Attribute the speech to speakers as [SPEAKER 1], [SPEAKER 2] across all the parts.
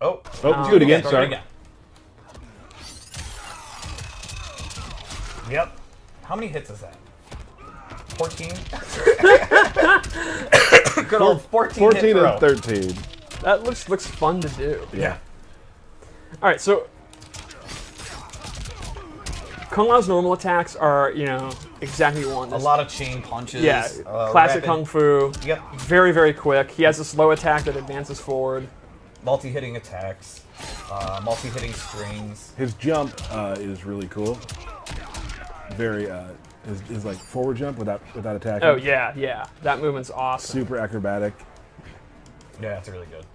[SPEAKER 1] Oh,
[SPEAKER 2] do it again. Sorry.
[SPEAKER 1] Yep. How many hits is that? 14? Good old 14 hit throw.
[SPEAKER 2] and 13.
[SPEAKER 3] That looks fun to do.
[SPEAKER 2] Yeah.
[SPEAKER 3] All right, so Kung Lao's normal attacks are, exactly one.
[SPEAKER 1] A lot of chain punches.
[SPEAKER 3] Yeah, classic
[SPEAKER 1] rapid,
[SPEAKER 3] kung fu.
[SPEAKER 1] Yep.
[SPEAKER 3] Very, very quick. He has a slow attack that advances forward.
[SPEAKER 1] Multi-hitting attacks. Multi-hitting strings.
[SPEAKER 2] His jump is really cool. Very his like forward jump without attacking.
[SPEAKER 3] Oh yeah. That movement's awesome.
[SPEAKER 2] Super acrobatic.
[SPEAKER 1] Yeah, that's really good.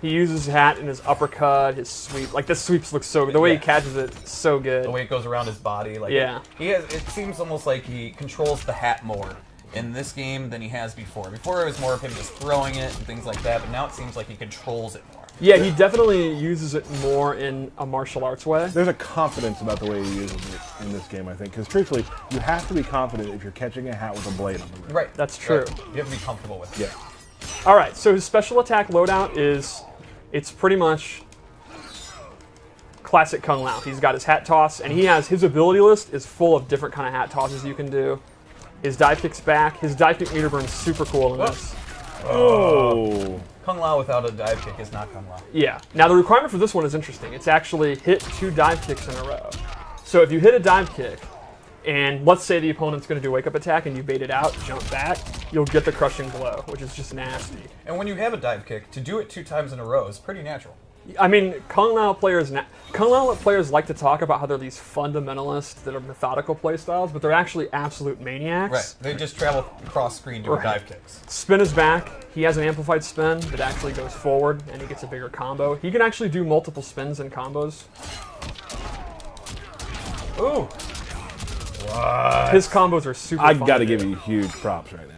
[SPEAKER 3] He uses his hat and his uppercut, his sweep. Like, the sweeps look so good. The way he catches it, so good.
[SPEAKER 1] The way it goes around his body. Like,
[SPEAKER 3] yeah.
[SPEAKER 1] It seems almost like he controls the hat more in this game than he has before. Before it was more of him just throwing it and things like that, but now it seems like he controls it more.
[SPEAKER 3] Yeah, he definitely uses it more in a martial arts way.
[SPEAKER 2] There's a confidence about the way he uses it in this game, I think. Because truthfully, you have to be confident if you're catching a hat with a blade on the rim.
[SPEAKER 1] Right.
[SPEAKER 3] That's true.
[SPEAKER 1] Right. You have to be comfortable with it.
[SPEAKER 2] Yeah.
[SPEAKER 3] All right, so his special attack loadout is... It's pretty much classic Kung Lao. He's got his hat toss, and his ability list is full of different kind of hat tosses you can do. His dive kick's back. His dive kick meter burn is super cool in this.
[SPEAKER 2] Oh.
[SPEAKER 1] Kung Lao without a dive kick is not Kung Lao.
[SPEAKER 3] Yeah. Now the requirement for this one is interesting. It's actually hit 2 dive kicks in a row. So if you hit a dive kick, and let's say the opponent's going to do a wake-up attack and you bait it out, jump back, you'll get the crushing blow, which is just nasty.
[SPEAKER 1] And when you have a dive kick, to do it 2 times in a row is pretty natural.
[SPEAKER 3] I mean, Kung Lao players like to talk about how they're these fundamentalists that are methodical playstyles, but they're actually absolute maniacs.
[SPEAKER 1] Right. They just travel cross screen doing dive kicks.
[SPEAKER 3] Spin is back. He has an amplified spin that actually goes forward, and he gets a bigger combo. He can actually do multiple spins and combos.
[SPEAKER 1] Ooh. What?
[SPEAKER 3] His combos are super fun.
[SPEAKER 2] I got to give you huge props right now.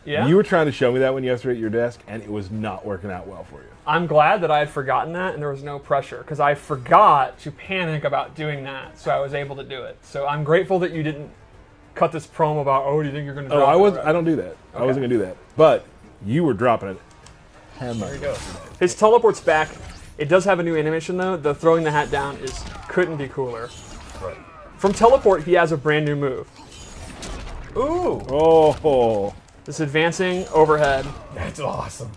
[SPEAKER 3] Yeah?
[SPEAKER 2] You were trying to show me that when yesterday at your desk, and it was not working out well for you.
[SPEAKER 3] I'm glad that I had forgotten that and there was no pressure, because I forgot to panic about doing that, so I was able to do it. So I'm grateful that you didn't cut this promo about, do you think you're going to drop it?
[SPEAKER 2] I don't do that. Okay. I wasn't going to do that. But you were dropping it.
[SPEAKER 1] There you go.
[SPEAKER 3] His teleport's back. It does have a new animation, though. The throwing the hat down couldn't be cooler.
[SPEAKER 1] Right.
[SPEAKER 3] From teleport, he has a brand new move.
[SPEAKER 1] Ooh.
[SPEAKER 2] Oh.
[SPEAKER 3] This advancing overhead.
[SPEAKER 1] That's awesome.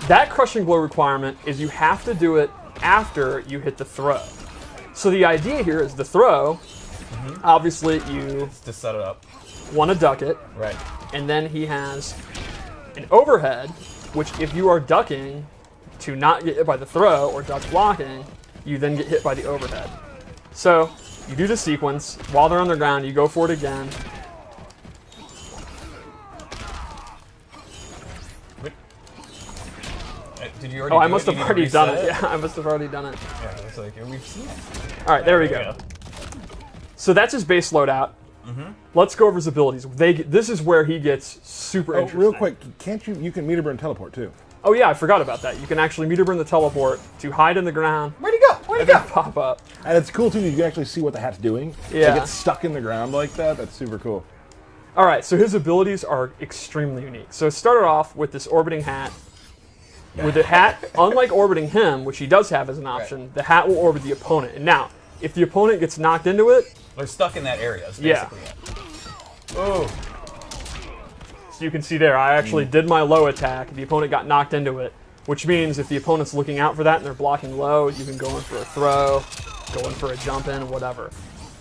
[SPEAKER 3] That crushing blow requirement is you have to do it after you hit the throw. So the idea here is the throw, obviously you
[SPEAKER 1] To set it up.
[SPEAKER 3] want to duck it,
[SPEAKER 1] Right.
[SPEAKER 3] and then he has an overhead, which if you are ducking to not get hit by the throw or duck blocking, you then get hit by the overhead. So you do the sequence. While they're on the ground, you go for it again.
[SPEAKER 1] Did you already
[SPEAKER 3] Oh,
[SPEAKER 1] do
[SPEAKER 3] I must
[SPEAKER 1] it?
[SPEAKER 3] have
[SPEAKER 1] You
[SPEAKER 3] already
[SPEAKER 1] need to
[SPEAKER 3] done
[SPEAKER 1] reset
[SPEAKER 3] it. Yeah, I must have already done it.
[SPEAKER 1] Yeah, it's like, we've seen it.
[SPEAKER 3] All right, there we go. So that's his base loadout. Let's go over his abilities. This is where he gets super interesting.
[SPEAKER 2] Real quick, you can meter burn teleport too.
[SPEAKER 3] Oh yeah, I forgot about that. You can actually meter burn the teleport to hide in the ground.
[SPEAKER 1] Where'd he go? Where'd he go?
[SPEAKER 3] Pop up.
[SPEAKER 2] And it's cool too that you can actually see what the hat's doing.
[SPEAKER 3] Yeah.
[SPEAKER 2] Like it's stuck in the ground like that. That's super cool.
[SPEAKER 3] All right, so his abilities are extremely unique. So it started off with this orbiting hat. With the hat, unlike orbiting him, which he does have as an option, the hat will orbit the opponent. And now, if the opponent gets knocked into it,
[SPEAKER 1] They're stuck in that area, is basically it. Oh.
[SPEAKER 3] so you can see there, I actually did my low attack. The opponent got knocked into it, which means if the opponent's looking out for that and they're blocking low, you can go in for a throw, go in for a jump in, whatever.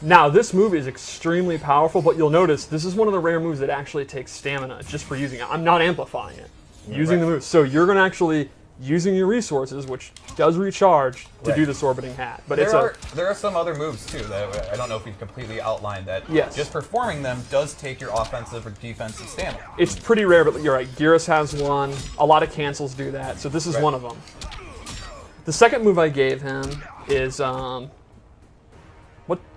[SPEAKER 3] Now, this move is extremely powerful, but you'll notice this is one of the rare moves that actually takes stamina just for using it. I'm not amplifying it. Using the move. So you're going to actually using your resources, which does recharge, to do this orbiting hat. But
[SPEAKER 1] there are some other moves too that I don't know if we've completely outlined that.
[SPEAKER 3] Yes.
[SPEAKER 1] Just performing them does take your offensive or defensive stamina.
[SPEAKER 3] it's pretty rare, but you're right. Gyros has one. A lot of cancels do that. So this is one of them. The second move I gave him is what?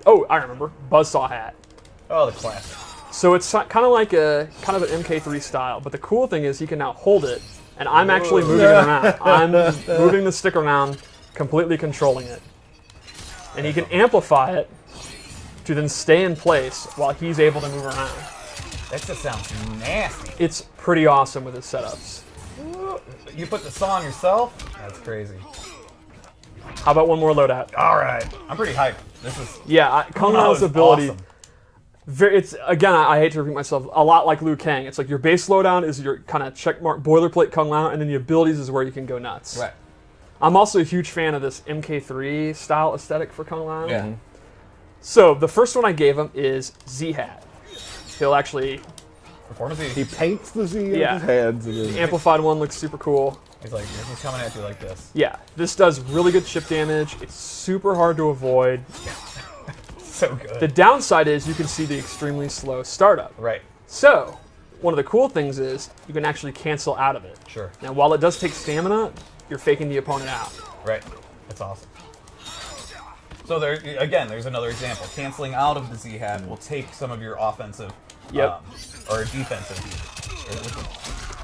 [SPEAKER 3] Oh, I remember. Buzzsaw hat.
[SPEAKER 1] Oh, the classic.
[SPEAKER 3] So it's kind of like an MK3 style, but the cool thing is he can now hold it, and I'm actually moving it around. I'm moving the stick around, completely controlling it. And he can amplify it to then stay in place while he's able to move around.
[SPEAKER 1] That just sounds nasty.
[SPEAKER 3] It's pretty awesome with his setups.
[SPEAKER 1] You put the song yourself? That's crazy.
[SPEAKER 3] How about one more loadout?
[SPEAKER 1] All right. I'm pretty hyped. This is...
[SPEAKER 3] Yeah, Kung
[SPEAKER 1] That
[SPEAKER 3] Lao's
[SPEAKER 1] was
[SPEAKER 3] ability.
[SPEAKER 1] awesome.
[SPEAKER 3] It's again, I hate to repeat myself, a lot like Liu Kang. It's like your base loadown is your kind of checkmark boilerplate Kung Lao, and then the abilities is where you can go nuts.
[SPEAKER 1] Right.
[SPEAKER 3] I'm also a huge fan of this MK3 style aesthetic for Kung Lao.
[SPEAKER 1] Yeah.
[SPEAKER 3] So the first one I gave him is Z-Hat. He'll actually...
[SPEAKER 1] Performance
[SPEAKER 2] He paints the Z
[SPEAKER 3] Yeah.
[SPEAKER 2] on his hands. And
[SPEAKER 3] The amplified one looks super cool.
[SPEAKER 1] He's like, this is coming at you like this.
[SPEAKER 3] Yeah, this does really good chip damage. It's super hard to avoid.
[SPEAKER 1] So good.
[SPEAKER 3] The downside is you can see the extremely slow startup.
[SPEAKER 1] Right.
[SPEAKER 3] So, one of the cool things is you can actually cancel out of it.
[SPEAKER 1] Sure.
[SPEAKER 3] Now, while it does take stamina, you're faking the opponent out.
[SPEAKER 1] Right. That's awesome. So there, again, there's another example. Canceling out of the Z-Hat will take some of your offensive
[SPEAKER 3] Yep.
[SPEAKER 1] or defensive.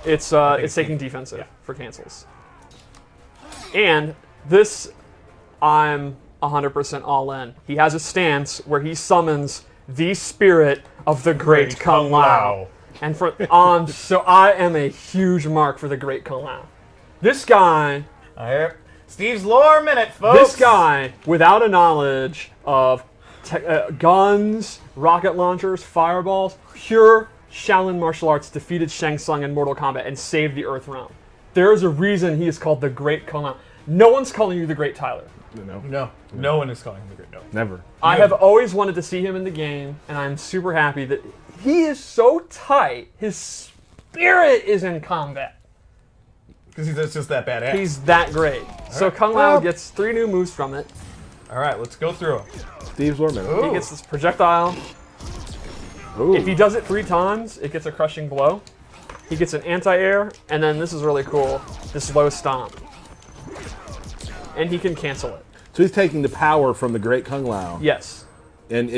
[SPEAKER 3] It's taking defensive for cancels. And this, I'm 100% all in. He has a stance where he summons the spirit of the Great Kung Lao. And so I am a huge mark for the Great Kung Lao. This guy,
[SPEAKER 1] Steve's lore minute, folks.
[SPEAKER 3] this guy, without a knowledge of guns, rocket launchers, fireballs, pure Shaolin martial arts defeated Shang Tsung in Mortal Kombat and saved the Earth realm. There is a reason he is called the Great Kung Lao. No one's calling you the Great Tyler.
[SPEAKER 1] No one is calling him the Great. No.
[SPEAKER 2] Never.
[SPEAKER 3] I have always wanted to see him in the game, and I'm super happy that he is so tight. His spirit is in combat.
[SPEAKER 1] Because he's just that badass.
[SPEAKER 3] He's that great. So Kung Lao gets 3 new moves from it.
[SPEAKER 1] All right, let's go through them.
[SPEAKER 2] Steve's lore minute.
[SPEAKER 3] He gets this projectile.
[SPEAKER 2] Ooh.
[SPEAKER 3] If he does it 3 times, it gets a crushing blow. He gets an anti-air, and then this is really cool, this low stomp. And he can cancel it.
[SPEAKER 2] So he's taking the power from the Great Kung Lao
[SPEAKER 3] Yes.
[SPEAKER 2] and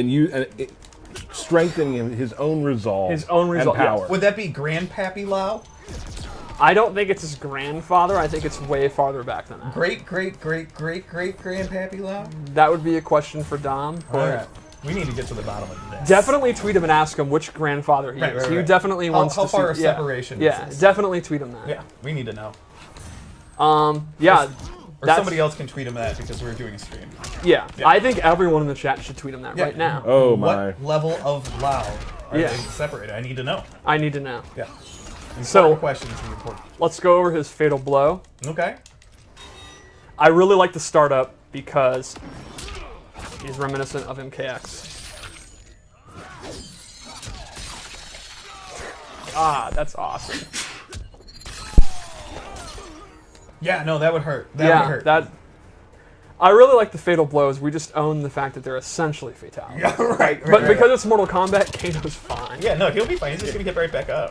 [SPEAKER 2] strengthening his own resolve.
[SPEAKER 3] His own resolve,
[SPEAKER 2] and power.
[SPEAKER 3] yes.
[SPEAKER 1] Would that be Grandpappy Lao?
[SPEAKER 3] I don't think it's his grandfather. I think it's way farther back than that.
[SPEAKER 1] Great Grandpappy Lao?
[SPEAKER 3] That would be a question for Dom.
[SPEAKER 1] All right. We need to get to the bottom of this.
[SPEAKER 3] Definitely tweet him and ask him which grandfather he is. He definitely wants
[SPEAKER 1] how
[SPEAKER 3] to
[SPEAKER 1] far
[SPEAKER 3] see.
[SPEAKER 1] of separation
[SPEAKER 3] Yeah,
[SPEAKER 1] is this?
[SPEAKER 3] definitely tweet him that.
[SPEAKER 1] Yeah, we need to know.
[SPEAKER 3] Yeah.
[SPEAKER 1] Or somebody else can tweet him that because we're doing a stream.
[SPEAKER 3] Yeah, I think everyone in the chat should tweet him that right now.
[SPEAKER 2] Oh my.
[SPEAKER 1] What level of Lao are
[SPEAKER 3] Yeah.
[SPEAKER 1] they separated? I need to know.
[SPEAKER 3] I need to know.
[SPEAKER 1] Yeah.
[SPEAKER 3] So-
[SPEAKER 1] Important questions are important.
[SPEAKER 3] Let's go over his fatal blow.
[SPEAKER 1] Okay.
[SPEAKER 3] I really like the startup because he's reminiscent of MKX. Ah, that's awesome.
[SPEAKER 1] Yeah, no, that would hurt. That would hurt.
[SPEAKER 3] that. I really like the fatal blows. We just own the fact that they're essentially fatalities.
[SPEAKER 1] Yeah, right.
[SPEAKER 3] But because it's Mortal Kombat, Kano's fine.
[SPEAKER 1] Yeah, no, he'll be fine. He's just gonna get right back up.